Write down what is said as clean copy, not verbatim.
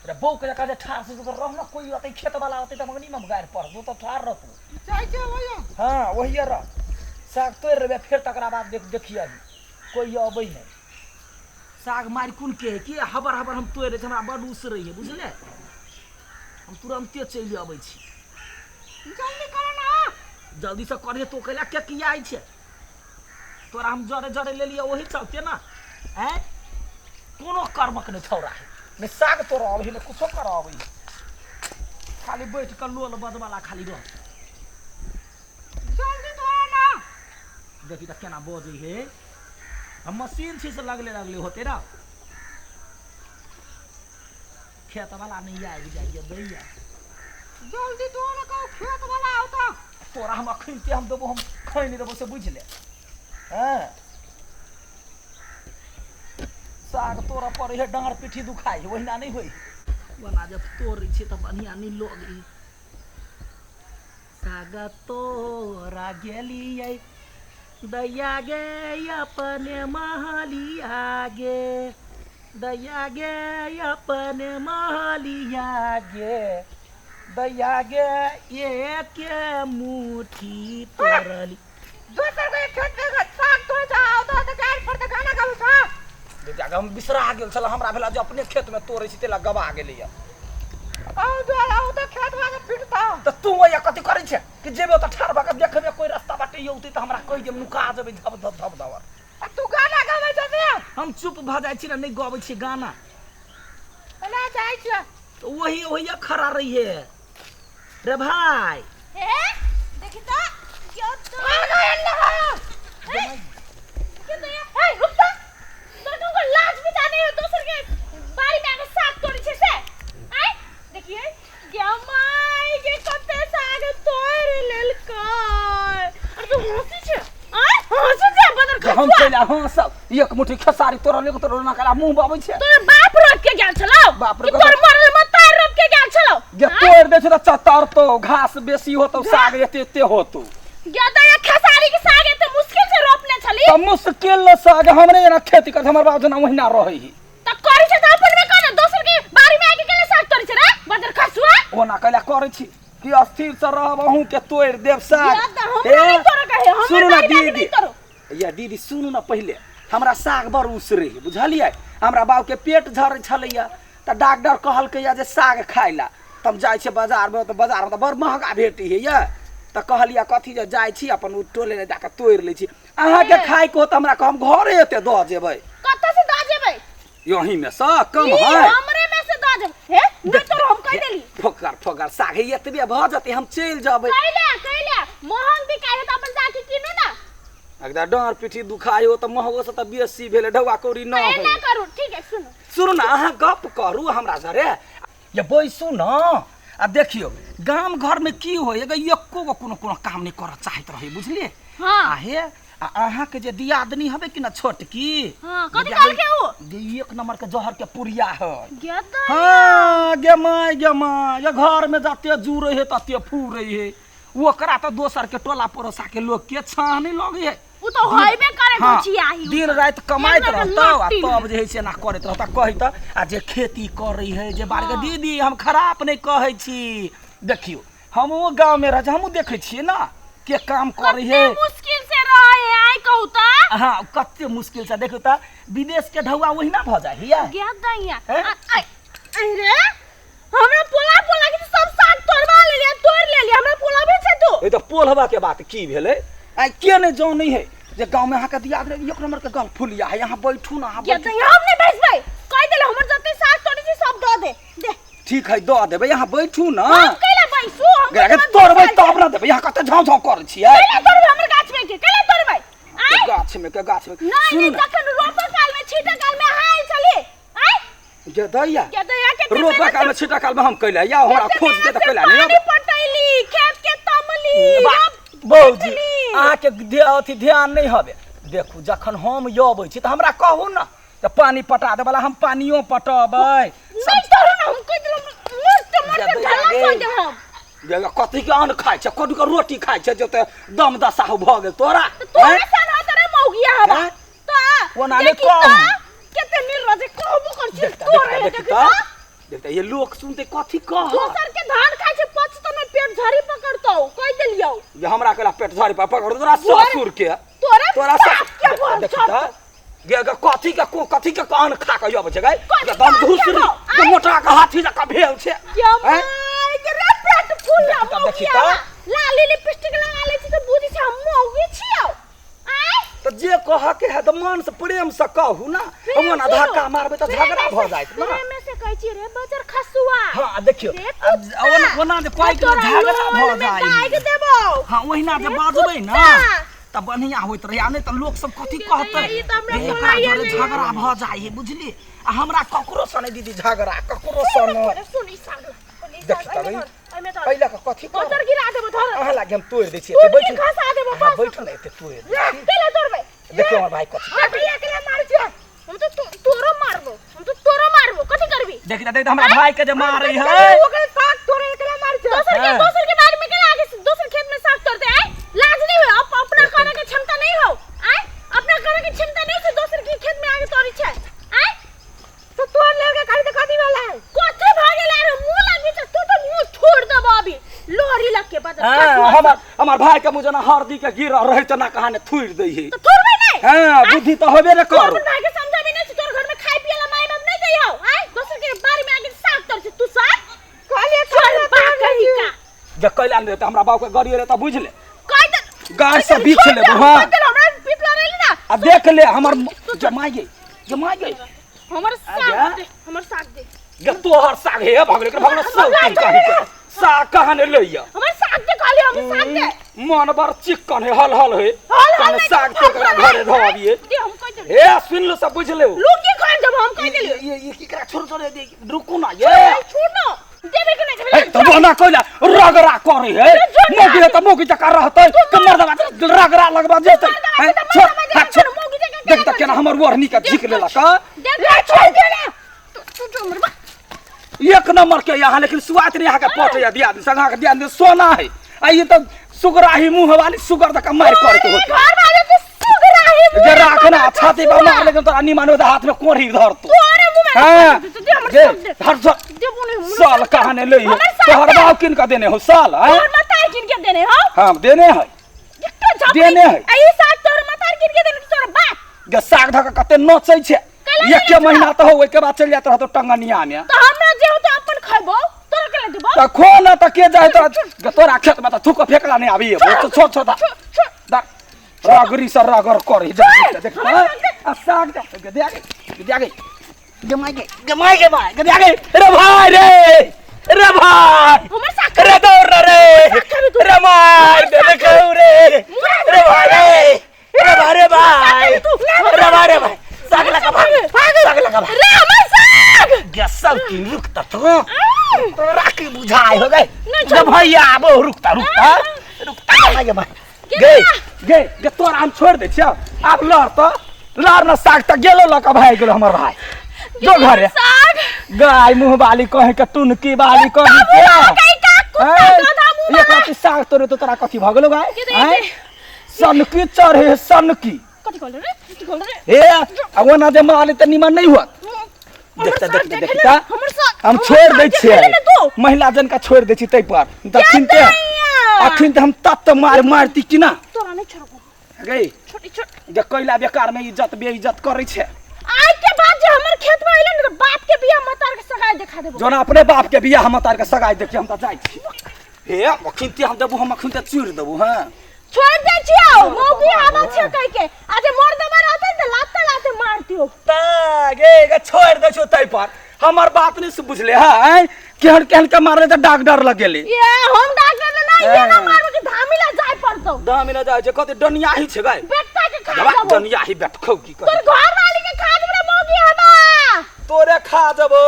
रे बौ के का ठार से तो रहना कोई आते खेत वाला होते त मंगनी में गायर पर जो तो ठार रह तू चाय के भैया हां वही रह साग तोड़ रे फिर तकरा बाद देखिया कोई अबै नहीं साग मार कुन के कि हबर हबर हम तोड़ रे हमरा बड उस रही है बुझले हम तुरंते चलि आबै छी जल्दी करो ना जल्दी से करे तो कैला के किया आई छे तोरा हम जड़े जड़े ले लिया वही चलते ना हैं कोनो कर्मक ने छोड़ा है ने साग तोरा अभी ने कुछो कराबै खाली बैठ के लोल बदवाला खाली रह जल्दी करो ना देखी त केना बजै हे हम मशीन छी से लगले होते ना खेत वाला नहीं आइ जाइए दैया जल्दी तो ना को खेत वाला आवता तोरा हम अखन ते हम देबो हम खैनी देबो से बुझ ले हैं साग तोरा पर हे डांर पीठी दुखाई वहिना नहीं होई बना जब तोड़ छी त बढ़िया नहीं लोगी साग तोरा गेलिए दैया गे अपने महलिया गे दैया गे अपने महलिया गे दैया गे एक मुट्ठी तोरली दोसर के खेत में साग तोड़ जाओ तो गाड़ पर त गाना गाउ छ बेटा हम बिसरा गेल छल हमरा भेला जो अपने खेत में तोड़ै छी तेला गबा गेलिए औ जो आउ तो खेत में फिरता त तू ओया कथि करै छै कि जेबे त ठारबा के देखबे कोई रास्ता बाटे यौती त हमरा कहि जे नुका जेबे धब धब धब दवर तू गाना गाबै छ हम चुप भ जाइ छी ना नहीं गाबै छी गाना ना जाइ छ तो वही वही खड़ा रही है रे भाई ए देखि त क्यों तो ए क्यों तो ए रुक जा तोरा को लाज भी जाने हो दोसर के बारी में आके साग तोड़ी छे से आई देखिए गमाई के कते साग तोड़ लेल काय अरे तू हंसी छे आई हंसी छे बदर खा हम चला हां सब एक मुट्ठी खेसारी तोरा ले तोरा ना कला मुंह बाबै छे तोर बाप रोक के गेल छलो बाप कि तोर मरल मतार रोक के गेल छलो जे तोड़ दे छ त चतर तो घास बेसी होतो साग एते एते होतो या तो ये खेसारी के साग एते मुश्किल से रोपने छली त मुश्किल साग हमरे ना खेती कर हमर बाप जना ओहिना रहै ही त करै छ त अपन में कोन दोसर के बारी में आके केले साग तोड़ी छ रे बदर खसुआ ओना कला करै छी कि अस्थिर से रहबहू के तोड़ देव साग या त हमरा नहीं तोड़ कहे सुनु हमर ना बारी में दीदी नहीं तोड़ या दीदी सुनु ना पहले हमरा साग बड़ उसरे बुझलिए हमरा बाप के पेट झरै छलैया त डॉक्टर कहलकै या जे साग खाइला तब जाय छै बाजार में त बाजार में त बड़ महंगा भेटी है या त कहलिया कथि जे जाय छी अपन टोले ले जाके तोड़ ले छी अहाँ के खाय को त हमरा हम घरे एते द जेबै कत से द जेबै यही में से कम है हमरे में से द जेबै हे मैं तोर हम कह देली फोकर फोकर साग एतबे भ जते हम चल जाबै कैले मोहन बिकाय त अपन जाके किनु ना अगर डांर पीठी दुखायो त महगो से त बेसी भेले ढवा कौड़ी न ए हो ना करू ठीक है सुनु ना अहाँ गप करू हमरा जरे ये बैसू न आ देखियो गाम घर में की होय एगो एको गो कोनो कोनो काम नहीं कर चाहत रहे बुझलिए हां आहे अहाँ के जे दियादनी हबे कि ना छोटकी हां कथि कहल के हो एक नंबर के जहर के पुरिया है गेदा हां गे माय ये घर में जाते जुरे है तते फूरे है ओकरा त दोसर के टोला परोसा के लोग के छानी लगे है उ तो होइबे करे गोचियाही दिन रात कमाइत रहता आ तब जे है से ना करत रहता कहि त आ जे खेती करै है जे बार के दीदी हम खराब नहीं कहै छी देखियो हम वो गांव में रह हमहु देखै छियै ना के काम करै है मुश्किल से रहे आई कहू त हां कते मुश्किल से देखो त विदेश के ढौआ वही ना भ जाय हिया गेदैया अरे हमरा पोला के सब साग तोड़वा ले लिया तोड़ ले लिया हमरा पोला भी छै तू ए त पोलहवा के बात की भेलै आ के ने जो नहीं है जे गांव में हां के दिया एक नंबर के गल फुलिया है यहां बैठू ना हां गेदै हम नहीं बैठबै कह देले हमर जते साग तोड़ी छी सब द दे ठीक है द देबे यहां बैठू ना हम कैला बैसू हम गे तोड़बै तब ना देबे यहां कते झाव झाव कर छियै कैला तोड़बै हमर गाछ में के कैला तोड़बै आई गाछ में नहीं जखन रोपा काल में छीटा काल में हाल चली आई गेदैया के रोपा काल में छीटा काल में हम कैला या हमरा खोज दे त कैला नहीं पानी पटैली खेत के तमली बौजी अहाँ के अथी ध्यान नहीं हबे देखू जखन हम यबै छी त हमरा कहू ना त पानी पटा दे वाला हम पानियो पटबै नहीं तोरो ना हम कह देलम मर ढला कह दे हम जगह कथि के अन्न खाइ छ कथि के रोटी खाइ छ जो त दम दशा भ गेल तोरा तोरा सन तोरा मौगिया हबा तो ओना ने कहू केते मिल रजे कहबो कर छी तोरा देख त देखता ये लोग सुनते कथी कह दोसर के धान खाइ छे पचतो में पेट झड़ी पकड़तो कह देलियो जे हमरा केला पेट झड़ी पर पकड़ तोरा ससुर के तोरा के बोल देखता गे कथी के कान खा के अब छै गे दम धुसरी के मोटा के हाथी जका भेल छै हैं रे पेट फूल देखता लाली लिपस्टिक लगा ले छी त बुझी छै हम मौगी छियो तो जे कह के है तो मन से प्रेम से कहू ना ओना धक्का मारबे तो झगड़ा भ जाइत ना प्रेम से कहै छी रे बजर खसुआ हां देखियो ओना जे कोइ के झगड़ा भ जाई दाग देबो हां ओहिना जे बाजबै ना त बढ़िया होइत रही आ नै त लोग सब कथि कहतै ई त हमरा सुनाइए नै झगड़ा भ जाई बुझली आ हमरा ककरो सने दीदी झगड़ा ककरो सने सुनी साग देखता गई पहिला के कथि बजर गिरा देबो धर अहाँ लागे हम तोड़ दै छी एते बैठ खसा देबो हां बैठ ना एते तोड़ केला तोड़बै देखियो हमर भाई कथि भैया केला मार छै हम तो तोरो मारबो कथि करबी देख हमरा भाई के जे मारै है ओकरे साग तोरे केला मार छै दोसर के बारे में केला आगे दोसर खेत में साग तोड़ते है लाज नहीं हो अपना करने के क्षमता नहीं हो आय अपना करने की क्षमता नहीं से दोसर के खेत में आगे तोड़ी छै आय तो तोड़ ले के खाली तो कथि वाला है कथि भागे ला रे मुंह लगी त तू तो मुंह छोड़ दबो अभी लोहरी लग के बता हमर भाई के मुंह जना हरदी के गिर रहे त ना कहां ने थुर दै है तो थोड़बे नहीं हां बुद्धि तो होबे न कर अपन भाई के समझाबे नहीं तोर घर में खाई पियला माय बाप नहीं दै हो आय दोसर के बारे में आगे साग तोड़ छै तू साग कहले छोड़ बा कही का जे कैला ने त हमरा बाप के गड़ी रे त बुझ ले कह दे गाय से बीच ले हां हमरा पिपला रहली ना आ देख ले हमर जमाई हमर साग दे गे तोहर साग हे भगले के भगले सब कहि के साग कहां ने लइया हमर साग दे कहली हम साग दे मन बर चिकन है हल है कने साग के ओकरा घरे ध दिए दे हम कह दे ए सुन लो सब बुझ ले लोग की खान जब हम कह देलियो ये की करा छोड़ छोड़ दे रुको ना ये छोड़ ना देबे के नहीं तो बना कोला रगरा करे है मोगी त मोगी जका रहतै कमर दबा रगरा लगबा जेतै छोड़ देख त केना हमर ओढ़नी के झिक लेला का दे छोड़ दे ना तू मरबा एक नंबर के यहाँ लेकिन सुवात नहीं यहाँ का पट या दिया संगा के दिया सोना है आ ये तो सुगराही मुंह वाली सुगर तक मार करते हो घर वाले तो सुगराही जे राखना छाती पे मार लेकिन तोरा नहीं मानो हाथ में कोढ़ी धर तू तोरे मुंह में हां दे हमर जे सब दे हर दे बोले साल कहाने ले तोहर बाप किन का देने हो साल है तोर मतार किन के देने हो हां देने है देने है आई साग तोर मतार किन के देने तोर बाप जे साग धक कते नचै छे एक के महीना तो हो के बाद चल जात रहतो टंगनिया में तो हमरा जे होते अपन खाइबो तोरा के ले देबो त खो न त के जाय तो तोरा खेत में त थुक फेकला नहीं आबी वो तो छोट छोटा रगरी से रगर करे देख आ साग दे आगे गमाई के भाई दे आगे रे भाई रे भाई हमर साग रे दौड़ रे मार दे देखौ रे भाई रे भाई साग लगा रे हमर साग गसल की रुकता तो राखी बुझाई हो गए जब भैया आबो रुकता गे तोरा हम छोड़ दे छियो आप लड़ न साग त गेलो लका भाई गेलो हमर भाई जो घरे साग गाय मुंह वाली कहे के टुनकी वाली कहे के ये कथि साग तोरे तो तोरा कथि भ गेलो भाई सनकी चढ़े सनकी कथि कहल रे ए ओना जे माले त निमन नहीं हुआ देखता हम छोड़ दै छियै महिला जन का छोड़ दै छी तै पर दक्षिणते अखिन हम तत मारती कि ना तोरा नहीं छोड़बो गई छोटी जे कैला बेकार में इज्जत बेइज्जत करे छे आज के बाद जे हमर खेत में आइले न बाप के बियाह मतार के सगाई दिखा देबो जोना अपने बाप के बियाह मतार के सगाई देखि हम त जाई छी हे अखिन ते हम देबो हम अखिन ते चूर देबो हां छोड़ दे छियो मौगी आबा छै कह के आज मोर दबा रहते त लाते मारतियो ता गे छोड़ दे छो तै पर हमर बात नहीं से बुझले है केहन के मारले त डॉक्टर लग गेले ये हम डॉक्टर ने नहीं ये ना मारबो कि धामिला जाय पड़तो धामिला जाय जे कते डनिया ही छै गाय बेटा के खा देबो डनिया ही बैठ खौ की कर तोर घर वाली के खा देबो मौगी हमा तोरे खा देबो